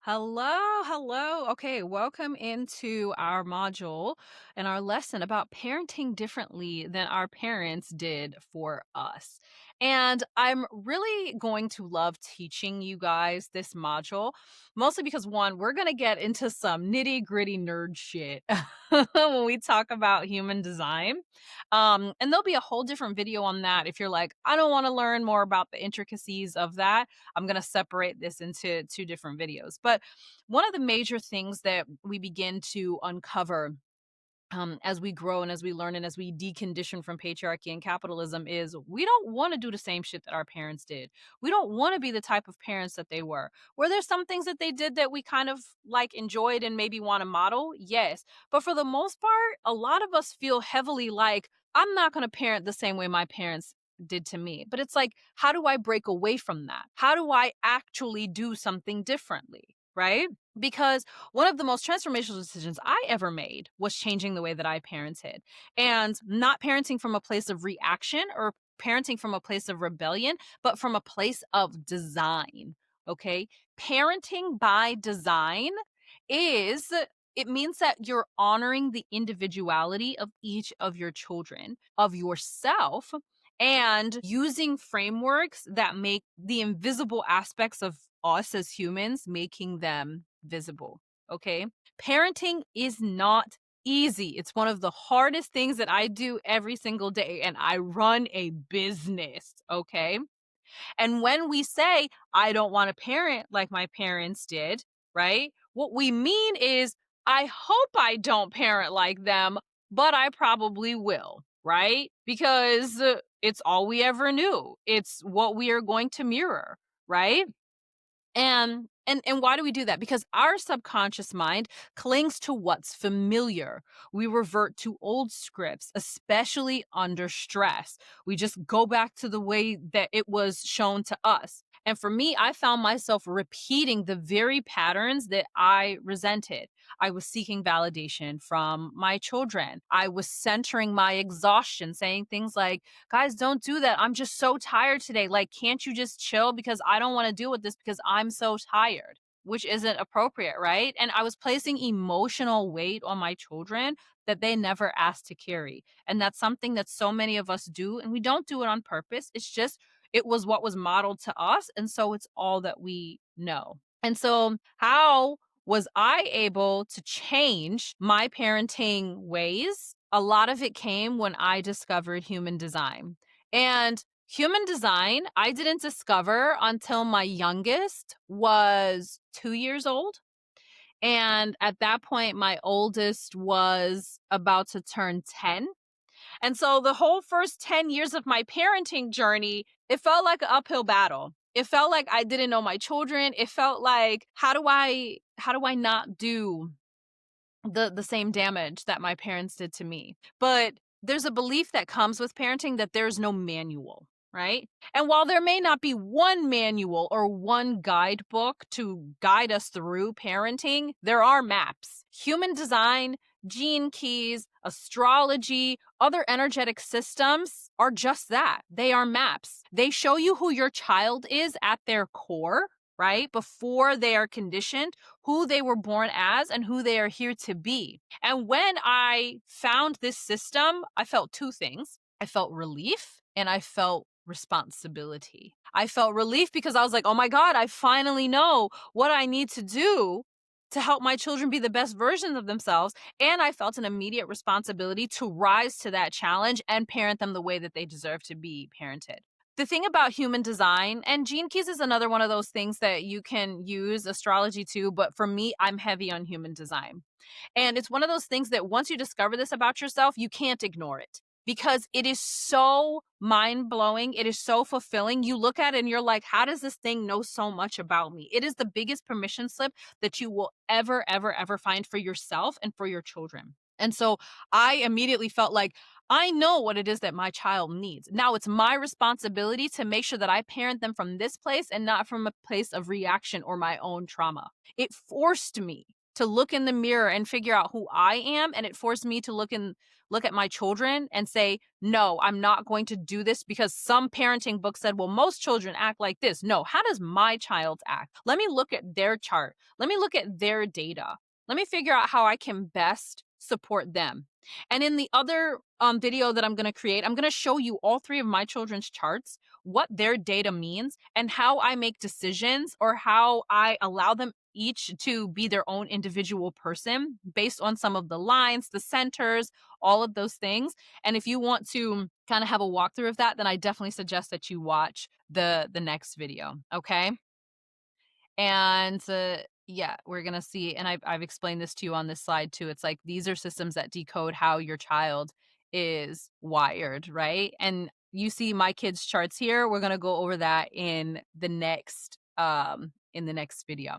Hello, hello. Okay, welcome into our module and our lesson about parenting differently than our parents did for us. And I'm really going to love teaching you guys this module, mostly because one, we're going to get into some nitty gritty nerd shit when we talk about human design. And there'll be a whole different video on that. If you're like, I don't want to learn more about the intricacies of that, I'm going to separate this into two different videos. But one of the major things that we begin to uncover as we grow and as we learn and as we decondition from patriarchy and capitalism is we don't want to do the same shit that our parents did. We don't want to be the type of parents that they were. Were there some things that they did that we kind of like enjoyed and maybe want to model? Yes. But for the most part, a lot of us feel heavily like, I'm not going to parent the same way my parents did to me. But it's like, how do I break away from that? How do I actually do something differently? Right? Because one of the most transformational decisions I ever made was changing the way that I parented and not parenting from a place of reaction or parenting from a place of rebellion, but from a place of design. Okay. Parenting by design is. It means that you're honoring the individuality of each of your children, of yourself, and using frameworks that make the invisible aspects of us as humans, making them visible. Okay. Parenting is not easy. It's one of the hardest things that I do every single day, and I run a business. Okay. And when we say, I don't want to parent like my parents did, right? What we mean is, I hope I don't parent like them, but I probably will, right? Because it's all we ever knew. It's what we are going to mirror, right? And why do we do that? Because our subconscious mind clings to what's familiar. We revert to old scripts, especially under stress. We just go back to the way that it was shown to us. And for me, I found myself repeating the very patterns that I resented. I was seeking validation from my children. I was centering my exhaustion, saying things like, guys, don't do that. I'm just so tired today. Like, can't you just chill? Because I don't want to deal with this because I'm so tired, which isn't appropriate, right? And I was placing emotional weight on my children that they never asked to carry. And that's something that so many of us do. And we don't do it on purpose. It's just, it was what was modeled to us. And so it's all that we know. And so, how was I able to change my parenting ways? A lot of it came when I discovered human design. And human design, I didn't discover until my youngest was 2 years old. And at that point, my oldest was about to turn 10. And so the whole first 10 years of my parenting journey, it felt like an uphill battle. It felt like I didn't know my children. It felt like, how do I not do the same damage that my parents did to me? But there's a belief that comes with parenting that there's no manual, right? And while there may not be one manual or one guidebook to guide us through parenting, there are maps. Human design, gene keys, astrology, other energetic systems are just that. They are maps. They show you who your child is at their core, right? Before they are conditioned, who they were born as and who they are here to be. And when I found this system, I felt two things. I felt relief and I felt responsibility. I felt relief because I was like, oh my God, I finally know what I need to do to help my children be the best versions of themselves. And I felt an immediate responsibility to rise to that challenge and parent them the way that they deserve to be parented. The thing about human design, and gene keys is another one of those things that you can use astrology too, but for me, I'm heavy on human design. And it's one of those things that once you discover this about yourself, you can't ignore it because it is so mind blowing. It is so fulfilling. You look at it and you're like, how does this thing know so much about me? It is the biggest permission slip that you will ever, ever, ever find for yourself and for your children. And so I immediately felt like I know what it is that my child needs. Now it's my responsibility to make sure that I parent them from this place and not from a place of reaction or my own trauma. It forced me to look in the mirror and figure out who I am, and it forced me to look at my children and say, "No, I'm not going to do this because some parenting book said, well, most children act like this." No, how does my child act? Let me look at their chart. Let me look at their data. Let me figure out how I can best support them. And in the other video that I'm going to create, I'm going to show you all three of my children's charts, what their data means, and how I make decisions or how I allow them each to be their own individual person based on some of the lines, the centers, all of those things. And if you want to kind of have a walkthrough of that, then I definitely suggest that you watch the next video. Okay. And yeah, we're gonna see, and I've explained this to you on this slide too. It's like these are systems that decode how your child is wired, right? And you see my kids' charts here. We're gonna go over that in the next video.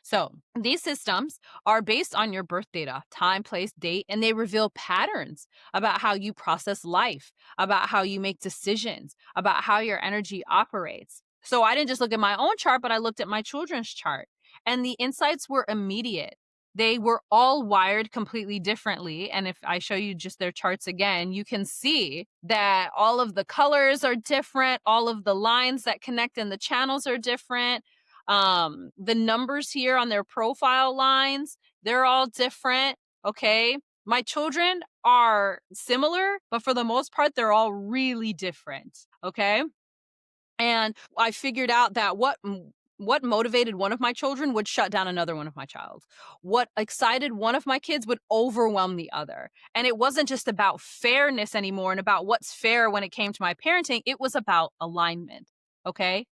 So these systems are based on your birth data, time, place, date, and they reveal patterns about how you process life, about how you make decisions, about how your energy operates. So I didn't just look at my own chart, but I looked at my children's chart, and the insights were immediate. They were all wired completely differently. And if I show you just their charts again, you can see that all of the colors are different, all of the lines that connect in the channels are different. The numbers here on their profile lines, they're all different. Okay. My children are similar, but for the most part, they're all really different. Okay. And I figured out that what motivated one of my children would shut down another one of my child. What excited one of my kids would overwhelm the other. And it wasn't just about fairness anymore and about what's fair when it came to my parenting. It was about alignment. Okay.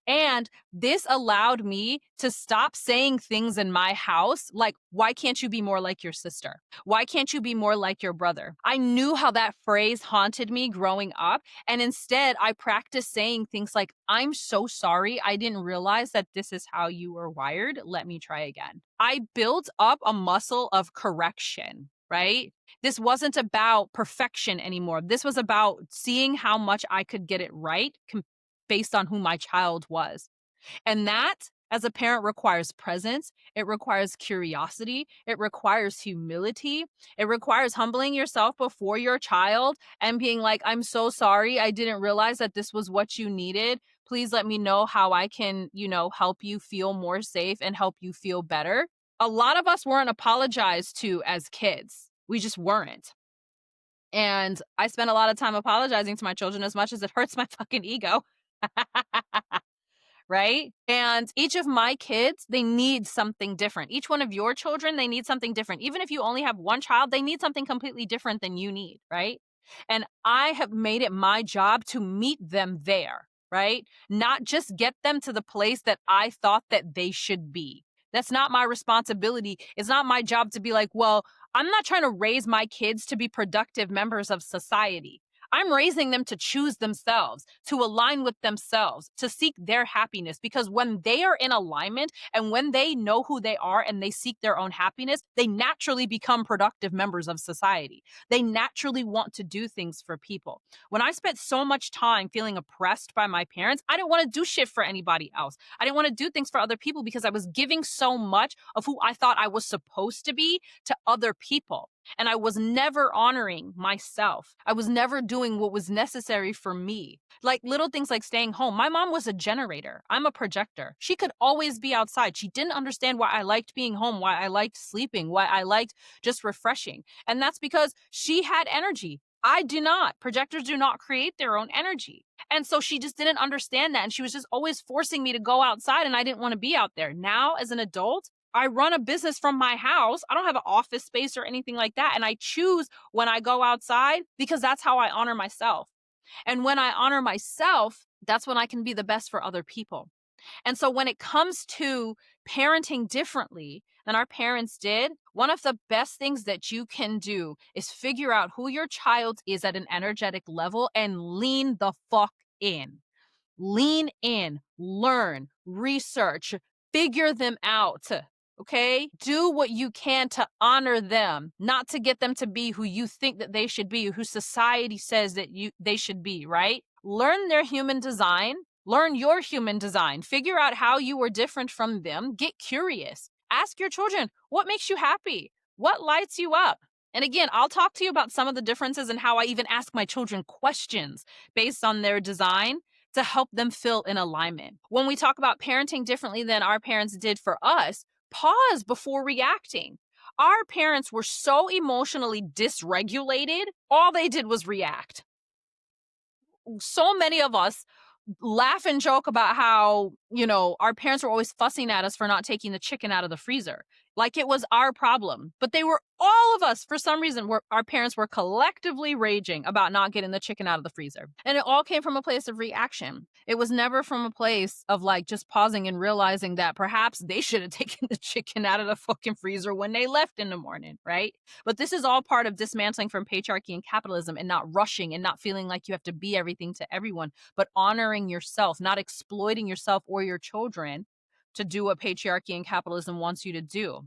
And this allowed me to stop saying things in my house like, why can't you be more like your sister? Why can't you be more like your brother? I knew how that phrase haunted me growing up. And instead, I practiced saying things like, I'm so sorry. I didn't realize that this is how you were wired. Let me try again. I built up a muscle of correction, right? This wasn't about perfection anymore. This was about seeing how much I could get it right based on who my child was. And that, as a parent, requires presence. It requires curiosity. It requires humility. It requires humbling yourself before your child and being like, I'm so sorry. I didn't realize that this was what you needed. Please let me know how I can, help you feel more safe and help you feel better. A lot of us weren't apologized to as kids. We just weren't. And I spent a lot of time apologizing to my children as much as it hurts my fucking ego. Right? And each of my kids, they need something different. Each one of your children, they need something different. Even if you only have one child, they need something completely different than you need, right? And I have made it my job to meet them there, right? Not just get them to the place that I thought that they should be. That's not my responsibility. It's not my job to be like, well, I'm not trying to raise my kids to be productive members of society. I'm raising them to choose themselves, to align with themselves, to seek their happiness. Because when they are in alignment and when they know who they are and they seek their own happiness, they naturally become productive members of society. They naturally want to do things for people. When I spent so much time feeling oppressed by my parents, I didn't want to do shit for anybody else. I didn't want to do things for other people because I was giving so much of who I thought I was supposed to be to other people. And I was never honoring myself. I was never doing what was necessary for me. Like little things like staying home. My mom was a generator. I'm a projector. She could always be outside. She didn't understand why I liked being home, why I liked sleeping, why I liked just refreshing. And that's because she had energy. I do not. Projectors do not create their own energy. And so she just didn't understand that. And she was just always forcing me to go outside, and I didn't want to be out there. Now, as an adult, I run a business from my house. I don't have an office space or anything like that. And I choose when I go outside because that's how I honor myself. And when I honor myself, that's when I can be the best for other people. And so when it comes to parenting differently than our parents did, one of the best things that you can do is figure out who your child is at an energetic level and lean the fuck in. Lean in, learn, research, figure them out. Okay? Do what you can to honor them, not to get them to be who you think that they should be, who society says that they should be, right? Learn their human design, learn your human design, figure out how you are different from them, get curious. Ask your children, what makes you happy? What lights you up? And again, I'll talk to you about some of the differences and how I even ask my children questions based on their design to help them feel in alignment. When we talk about parenting differently than our parents did for us, pause before reacting. Our parents were so emotionally dysregulated, all they did was react. So many of us laugh and joke about how, our parents were always fussing at us for not taking the chicken out of the freezer. Like it was our problem. But they were all of us, for some reason, were our parents were collectively raging about not getting the chicken out of the freezer. And it all came from a place of reaction. It was never from a place of like just pausing and realizing that perhaps they should have taken the chicken out of the fucking freezer when they left in the morning, right? But this is all part of dismantling from patriarchy and capitalism and not rushing and not feeling like you have to be everything to everyone, but honoring yourself, not exploiting yourself or your children to do what patriarchy and capitalism wants you to do,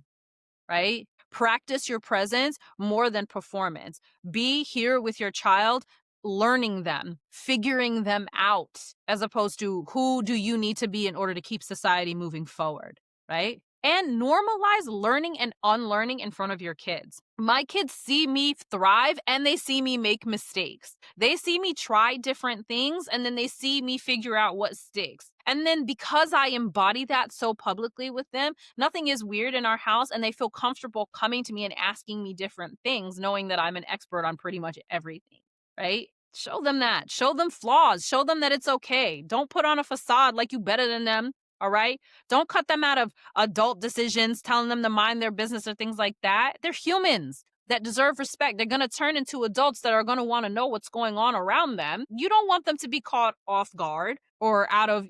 right? Practice your presence more than performance. Be here with your child, learning them, figuring them out, as opposed to who do you need to be in order to keep society moving forward, right? And normalize learning and unlearning in front of your kids. My kids see me thrive and they see me make mistakes. They see me try different things and then they see me figure out what sticks. And then because I embody that so publicly with them, nothing is weird in our house and they feel comfortable coming to me and asking me different things, knowing that I'm an expert on pretty much everything, right? Show them that. Show them flaws. Show them that it's okay. Don't put on a facade like you better than them. All right. Don't cut them out of adult decisions, telling them to mind their business or things like that. They're humans that deserve respect. They're going to turn into adults that are going to want to know what's going on around them. You don't want them to be caught off guard or out of,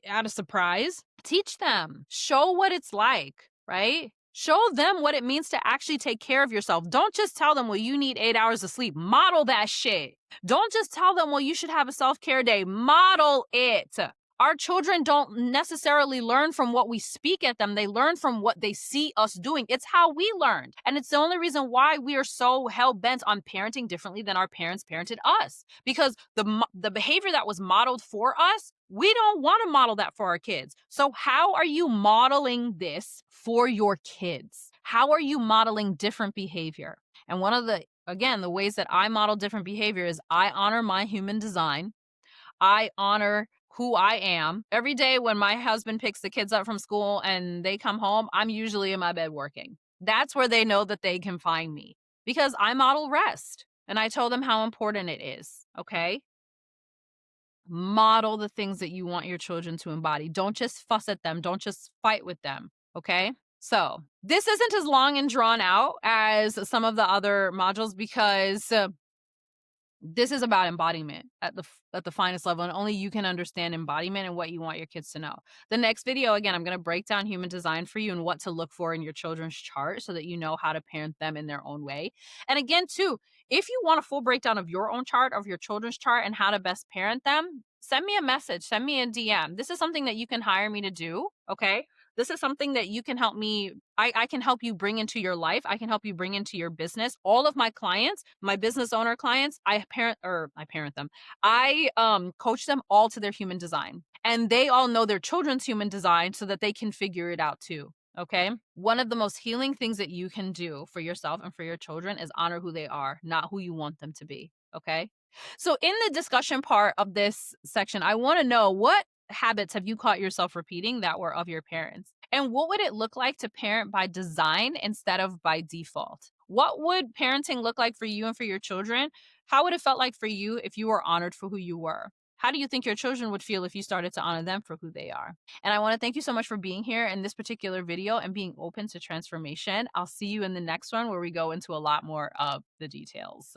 out of surprise. Teach them. Show what it's like, right? Show them what it means to actually take care of yourself. Don't just tell them, well, you need 8 hours of sleep. Model that shit. Don't just tell them, well, you should have a self-care day. Model it. Our children don't necessarily learn from what we speak at them. They learn from what they see us doing. It's how we learned. And it's the only reason why we are so hell-bent on parenting differently than our parents parented us. Because the behavior that was modeled for us, we don't want to model that for our kids. So how are you modeling this for your kids? How are you modeling different behavior? And one of the ways that I model different behavior is I honor my human design. I honor who I am. Every day when my husband picks the kids up from school and they come home, I'm usually in my bed working. That's where they know that they can find me because I model rest. And I told them how important it is. Okay. Model the things that you want your children to embody. Don't just fuss at them. Don't just fight with them. Okay. So this isn't as long and drawn out as some of the other modules because this is about embodiment at the finest level, and only you can understand embodiment and what you want your kids to know. The next video, again, I'm going to break down human design for you and what to look for in your children's chart so that you know how to parent them in their own way. And again, too, if you want a full breakdown of your own chart, of your children's chart, and how to best parent them, send me a message, send me a DM. This is something that you can hire me to do, okay? This is something that you can help me, I can help you bring into your life. I can help you bring into your business. All of my clients, my business owner clients, I parent them. I coach them all to their human design. And they all know their children's human design so that they can figure it out too. Okay. One of the most healing things that you can do for yourself and for your children is honor who they are, not who you want them to be. Okay. So in the discussion part of this section, I want to know, what habits have you caught yourself repeating that were of your parents? And what would it look like to parent by design instead of by default? What would parenting look like for you and for your children? How would it felt like for you if you were honored for who you were? How do you think your children would feel if you started to honor them for who they are? And I want to thank you so much for being here in this particular video and being open to transformation. I'll see you in the next one where we go into a lot more of the details.